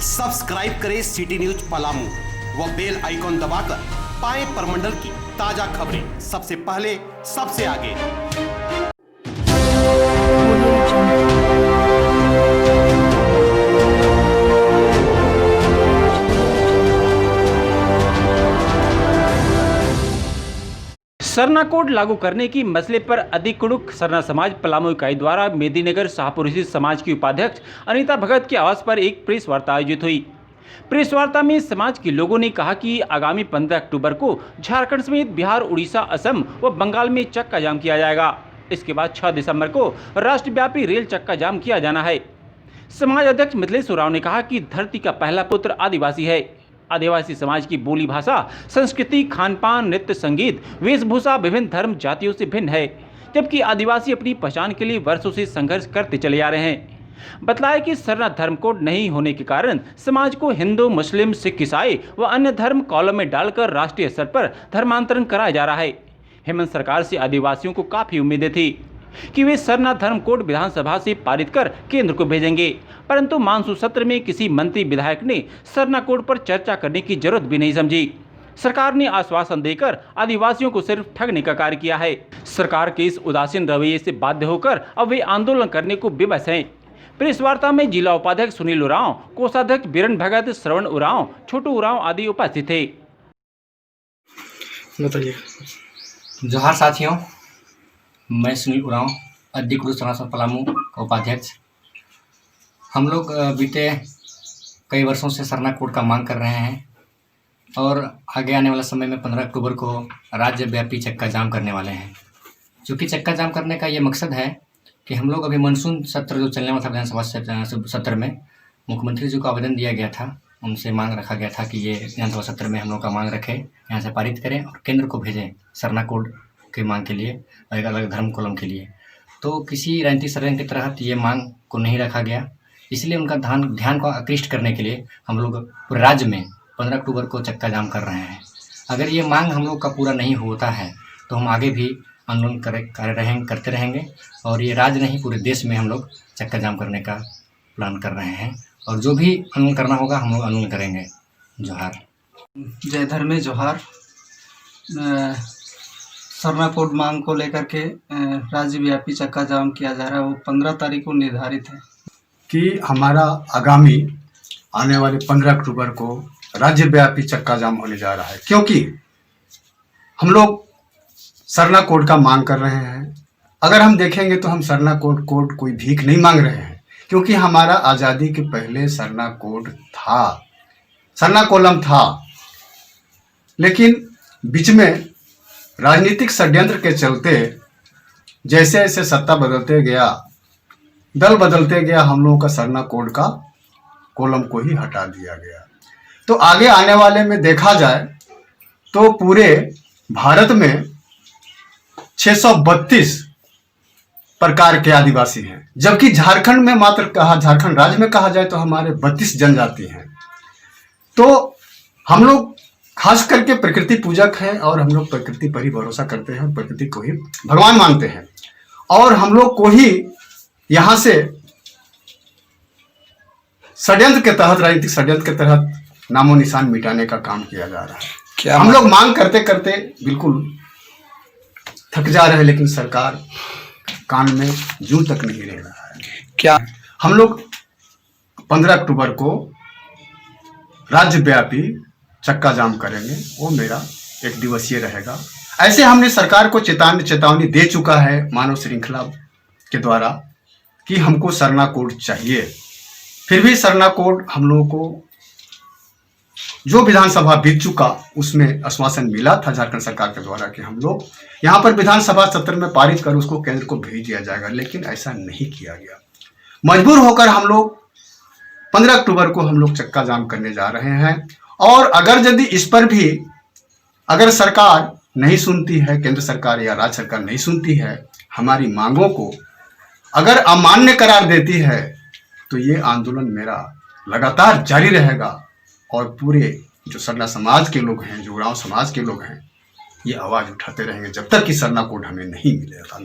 Subscribe करें city news Palamu व bell icon दबाकर पाएं परमंडल की ताजा खबरें सबसे पहले सबसे आगे। सरना कोड लागू करने की मसले पर अधिकुड़ुक सरना समाज पलामू इकाई द्वारा मेदिनीनगर शाहपुर स्थित समाज की उपाध्यक्ष अनीता भगत के आवास पर एक प्रेस वार्ता आयोजित हुई। प्रेस वार्ता में समाज के लोगों ने कहा कि आगामी 15 अक्टूबर को झारखंड समेत बिहार, उड़ीसा, असम व बंगाल में चक्का जाम किया जाएगा। इसके बाद 6 दिसंबर को राष्ट्रव्यापी रेल चक्का जाम किया जाना है। समाज अध्यक्ष मिथिलेश उरांव ने कहा कि धरती का पहला पुत्र आदिवासी है। आदिवासी समाज की बोली भाषा, संस्कृति, खान पान, नृत्य, संगीत, वेशभूषा विभिन्न धर्म जातियों से भिन्न है, जबकि आदिवासी अपनी पहचान के लिए वर्षों से संघर्ष करते चले आ रहे हैं। बतलाया कि सरना धर्म कोड नहीं होने के कारण समाज को हिंदू, मुस्लिम, सिख, ईसाई व अन्य धर्म कॉलम में डालकर राष्ट्रीय स्तर पर धर्मांतरण कराया जा रहा है। हेमंत सरकार से आदिवासियों को काफी उम्मीदें थी कि वे सरना धर्म कोड विधानसभा से पारित कर केंद्र को भेजेंगे, परंतु मानसून सत्र में किसी मंत्री विधायक ने सरना कोड पर चर्चा करने की जरूरत भी नहीं समझी। सरकार ने आश्वासन देकर आदिवासियों को सिर्फ ठगने का कार्य किया है। सरकार के इस उदासीन रवैये से बाध्य होकर अब वे आंदोलन करने को विवश हैं। प्रेस वार्ता में जिला उपाध्यक्ष सुनील उरांव, कोषाध्यक्ष बीरन भगत, श्रवण उरांव, छोटू उरांव आदि उपस्थित थे। बताइए। जोहार साथियों, मैं सुनील उरांव, अधिकृत सरना समाज पलामू का उपाध्यक्ष। हम लोग बीते कई वर्षों से सरना कोड का मांग कर रहे हैं और आगे आने वाला समय में 15 अक्टूबर को राज्यव्यापी चक्का जाम करने वाले हैं। चूँकि चक्का जाम करने का ये मकसद है कि हम लोग अभी मानसून सत्र जो चलने वाला था विधानसभा सत्र में मुख्यमंत्री जी को आवेदन दिया गया था, उनसे मांग रखा गया था कि ये विधानसभा सत्र में हम लोग का मांग रखें, यहाँ से पारित करें और केंद्र को भेजें सरना कोड की मांग के लिए, अलग अलग धर्म कॉलम के लिए। तो किसी राजनीतिक षड्यंत्र के तहत ये मांग को नहीं रखा गया, इसलिए उनका ध्यान को आकृष्ट करने के लिए हम लोग पूरे राज्य में 15 अक्टूबर को चक्का जाम कर रहे हैं। अगर ये मांग हम लोग का पूरा नहीं होता है तो हम आगे भी आंदोलन करते रहेंगे और ये राज्य नहीं पूरे देश में हम लोग चक्का जाम करने का प्लान कर रहे हैं और जो भी आंदोलन करना होगा हम लोग आंदोलन करेंगे। जोहार। जय धर्मे जोहार। सरना कोड मांग को लेकर के राज्यव्यापी चक्का जाम किया जा रहा है, वो 15 तारीख को निर्धारित है कि हमारा आगामी आने वाले 15 अक्टूबर को राज्यव्यापी चक्का जाम होने जा रहा है, क्योंकि हम लोग सरना कोड का मांग कर रहे हैं। अगर हम देखेंगे तो हम सरना कोड कोई भीख नहीं मांग रहे हैं, क्योंकि हमारा आज़ादी के पहले सरना कोड था, सरना कॉलम था, लेकिन बीच में राजनीतिक षड्यंत्र के चलते जैसे जैसे सत्ता बदलते गया, दल बदलते गया, हम लोगों का सरना कोड का कॉलम को ही हटा दिया गया। तो आगे आने वाले में देखा जाए तो पूरे भारत में 632 प्रकार के आदिवासी हैं, जबकि झारखंड में झारखंड राज्य में कहा जाए तो हमारे 32 जनजाति हैं। तो हम लोग खास करके प्रकृति पूजक हैं और हम लोग प्रकृति पर ही भरोसा करते हैं, प्रकृति को ही भगवान मानते हैं और हम लोग को ही यहाँ से षड्यंत्र के तहत, राजनीतिक षड्यंत्र के तहत नामो निशान मिटाने का काम किया जा रहा है। क्या हम लोग मांग करते करते बिल्कुल थक जा रहे हैं, लेकिन सरकार कान में जूं तक नहीं रह रहा है। क्या हम लोग 15 अक्टूबर को राज्यव्यापी चक्का जाम करेंगे, वो मेरा 1 दिवसीय रहेगा। ऐसे हमने सरकार को चेतावनी दे चुका है मानव श्रृंखला के द्वारा कि हमको सरना कोड चाहिए। फिर भी सरना कोड हम लोगों को जो विधानसभा बीत चुका उसमें आश्वासन मिला था झारखंड सरकार के द्वारा कि हम लोग यहाँ पर विधानसभा सत्र में पारित कर उसको केंद्र को भेज दिया जाएगा, लेकिन ऐसा नहीं किया गया। मजबूर होकर हम लोग 15 अक्टूबर को हम लोग चक्का जाम करने जा रहे हैं और अगर यदि इस पर भी अगर सरकार नहीं सुनती है, केंद्र सरकार या राज्य सरकार नहीं सुनती है, हमारी मांगों को अगर अमान्य करार देती है, तो ये आंदोलन मेरा लगातार जारी रहेगा और पूरे जो सरना समाज के लोग हैं, जो उरांव समाज के लोग हैं, ये आवाज़ उठाते रहेंगे जब तक कि सरना कोड हमें नहीं मिलेगा।